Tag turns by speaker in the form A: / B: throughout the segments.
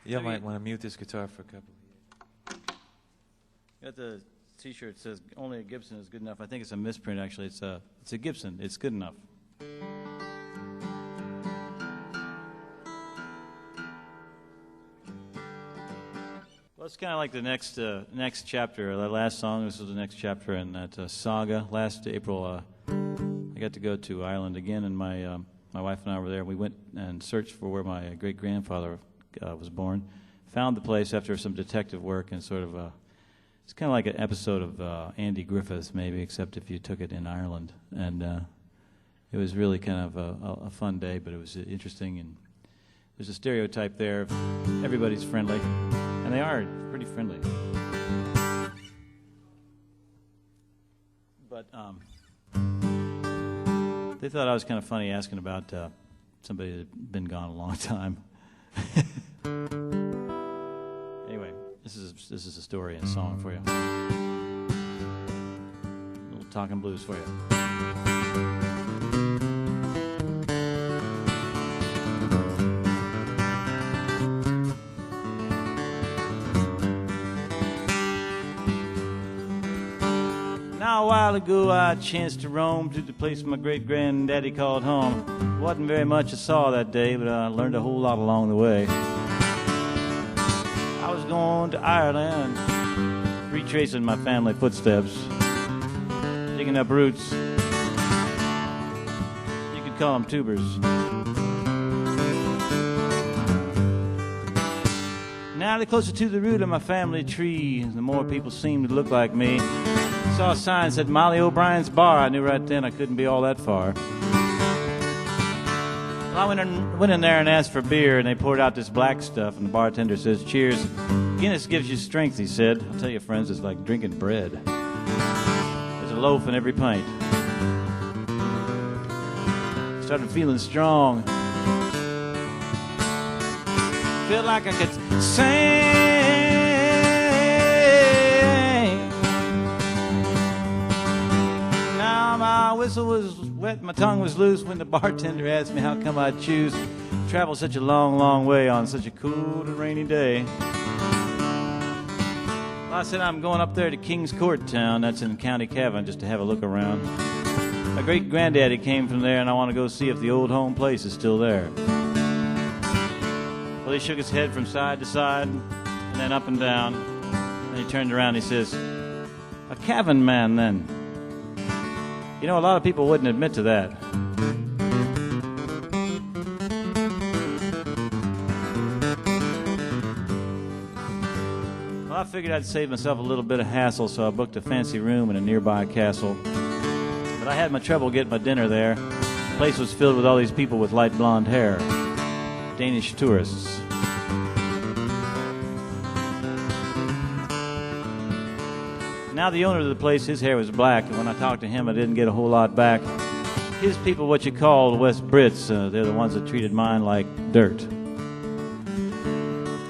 A: You might want to mute this guitar for a couple.
B: Got the T-shirt that says only a Gibson is good enough. I think it's a misprint actually. It's a Gibson. It's good enough. Well, it's kind of like the next chapter. The last song. This is the next chapter in that saga. Last April, I got to go to Ireland again, and my wife and I were there. We went and searched for where my great-grandfather was born. Found the place after some detective work, and sort of it's kind of like an episode of Andy Griffith's, maybe, except if you took it in Ireland. And it was really kind of a fun day, but it was interesting. And there's a stereotype there of everybody's friendly, and they are pretty friendly. But they thought I was kind of funny asking about somebody that had been gone a long time. Anyway, this is a story and a song for you. A little Talkin blues for you. Now a while ago I chanced to roam to the place my great-granddaddy called home. Wasn't very much I saw that day, but I learned a whole lot along the way. I was going to Ireland, retracing my family footsteps, digging up roots. You could call them tubers. Now the closer to the root of my family tree, the more people seem to look like me. Saw a sign that said Molly O'Brien's Bar. I knew right then I couldn't be all that far. Well, I went in there and asked for beer, and they poured out this black stuff, and the bartender says, "Cheers. Guinness gives you strength," he said. "I'll tell you, friends, it's like drinking bread. There's a loaf in every pint." Started feeling strong. Felt like I could sing. Now my whistle was wet, my tongue was loose when the bartender asked me how come I'd choose to travel such a long, long way on such a cool and rainy day. Well, I said I'm going up there to King's Court town, that's in County Cavan, just to have a look around. My great-granddaddy came from there, and I want to go see if the old home place is still there. Well, he shook his head from side to side, and then up and down. And he turned around and he says, "A Cavan man, then. You know, a lot of people wouldn't admit to that." Well, I figured I'd save myself a little bit of hassle, so I booked a fancy room in a nearby castle. But I had my trouble getting my dinner there. The place was filled with all these people with light blonde hair. Danish tourists. Now the owner of the place, his hair was black, and when I talked to him, I didn't get a whole lot back. His people, what you call West Brits, they're the ones that treated mine like dirt.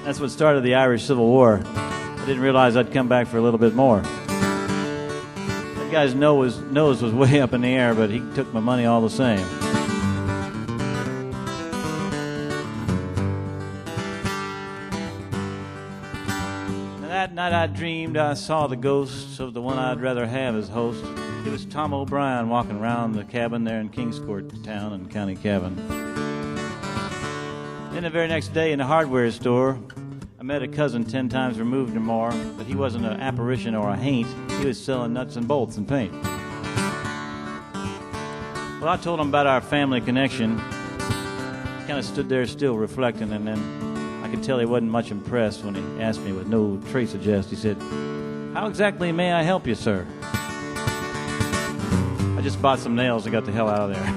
B: That's what started the Irish Civil War. I didn't realize I'd come back for a little bit more. That guy's nose was way up in the air, but he took my money all the same. That night I dreamed I saw the ghost of the one I'd rather have as host. It was Tom O'Brien walking around the cabin there in King's Court town in County Cavan. Then the very next day in the hardware store, I met a cousin 10 times removed or more, but he wasn't an apparition or a haint. He was selling nuts and bolts and paint. Well, I told him about our family connection. He kind of stood there still reflecting, and then I could tell he wasn't much impressed when he asked me with no trace of jest. He said, "How exactly may I help you, sir?" I just bought some nails and got the hell out of there.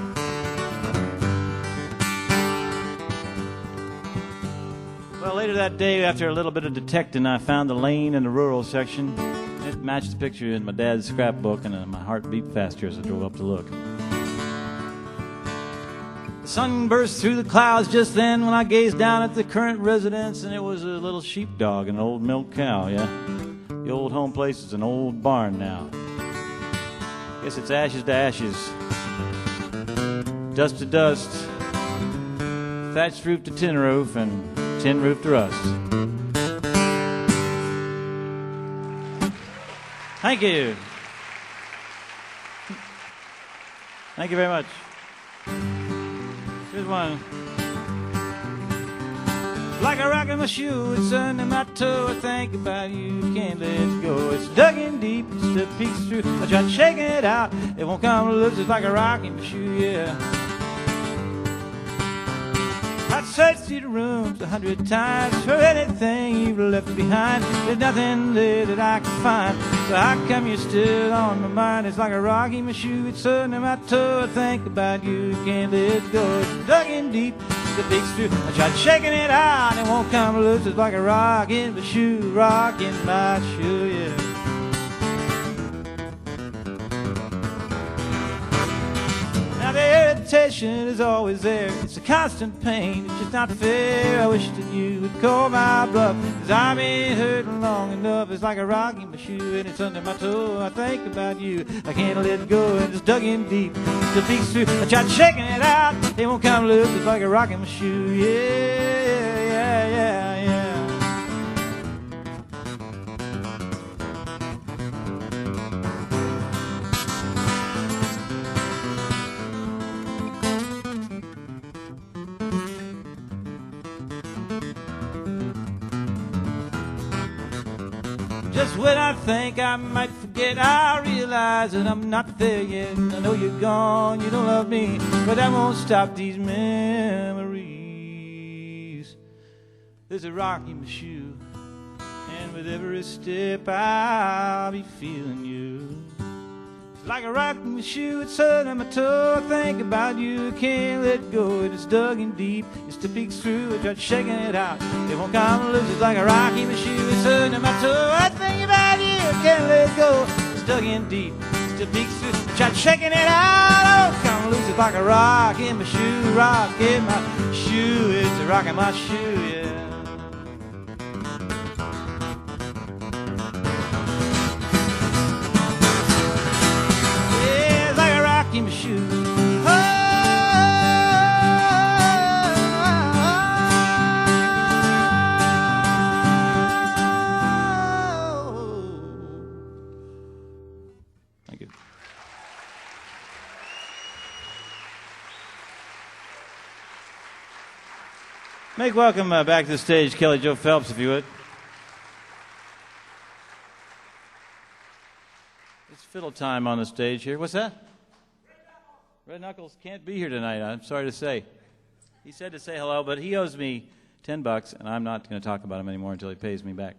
B: Well, later that day, after a little bit of detecting, I found the lane in the rural section. It matched the picture in my dad's scrapbook, and my heart beat faster as I drove up to look. The sun burst through the clouds just then when I gazed down at the current residence, and it was a little sheepdog and an old milk cow, yeah. The old home place is an old barn now. Guess it's ashes to ashes, dust to dust, thatched roof to tin roof, and tin roof to rust. Thank you. Thank you very much. Here's one. Like a rock in my shoe, it's under my toe. I think about you, can't let it go. It's dug in deep, it still peeks through. I tried shaking it out, it won't come loose. It's like a rock in my shoe, yeah. I'd searched through the rooms 100 times for anything you've left behind. There's nothing there that I can find. So how come you're still on my mind? It's like a rock in my shoe, it's under my toe. I think about you, can't let it go. It's dug in deep, the big through. I tried shaking it out, it won't come loose. It's like a rock in my shoe, rock in my shoe, yeah. Now the irritation is always there. It's a constant pain, it's just not fair. I wish that you would call my bluff, 'cause I've been hurting long enough. It's like a rock in my shoe and it's under my toe. I think about you, I can't let it go. And it's dug in deep, the peaks through. I tried shaking it out, it won't come loose. It's like a rock in my shoe, yeah, yeah, yeah, yeah. Just when I think I might forget, I realize that I'm not there yet. I know you're gone, you don't love me, but that won't stop these memories. There's a rock in my shoe, and with every step I'll be feeling you. It's like a rock in my shoe, it's under my toe. I think about you, can't let go. It is dug in deep, it still peeks through. I tried shaking it out, it won't come loose. It's like a rock in my shoe, it's under my toe. I think about you, can't let go. It's dug in deep, it still peeks through. I tried shaking it out, it won't come loose. It's like a rock in my shoe, rock in my shoe. It's a rock in my shoe, yeah. In my shoe. Oh, thank you. Make welcome back to the stage Kelly Joe Phelps, if you would. It's fiddle time on the stage here. What's that? Red Knuckles can't be here tonight, I'm sorry to say. He said to say hello, but he owes me $10, and I'm not going to talk about him anymore until he pays me back.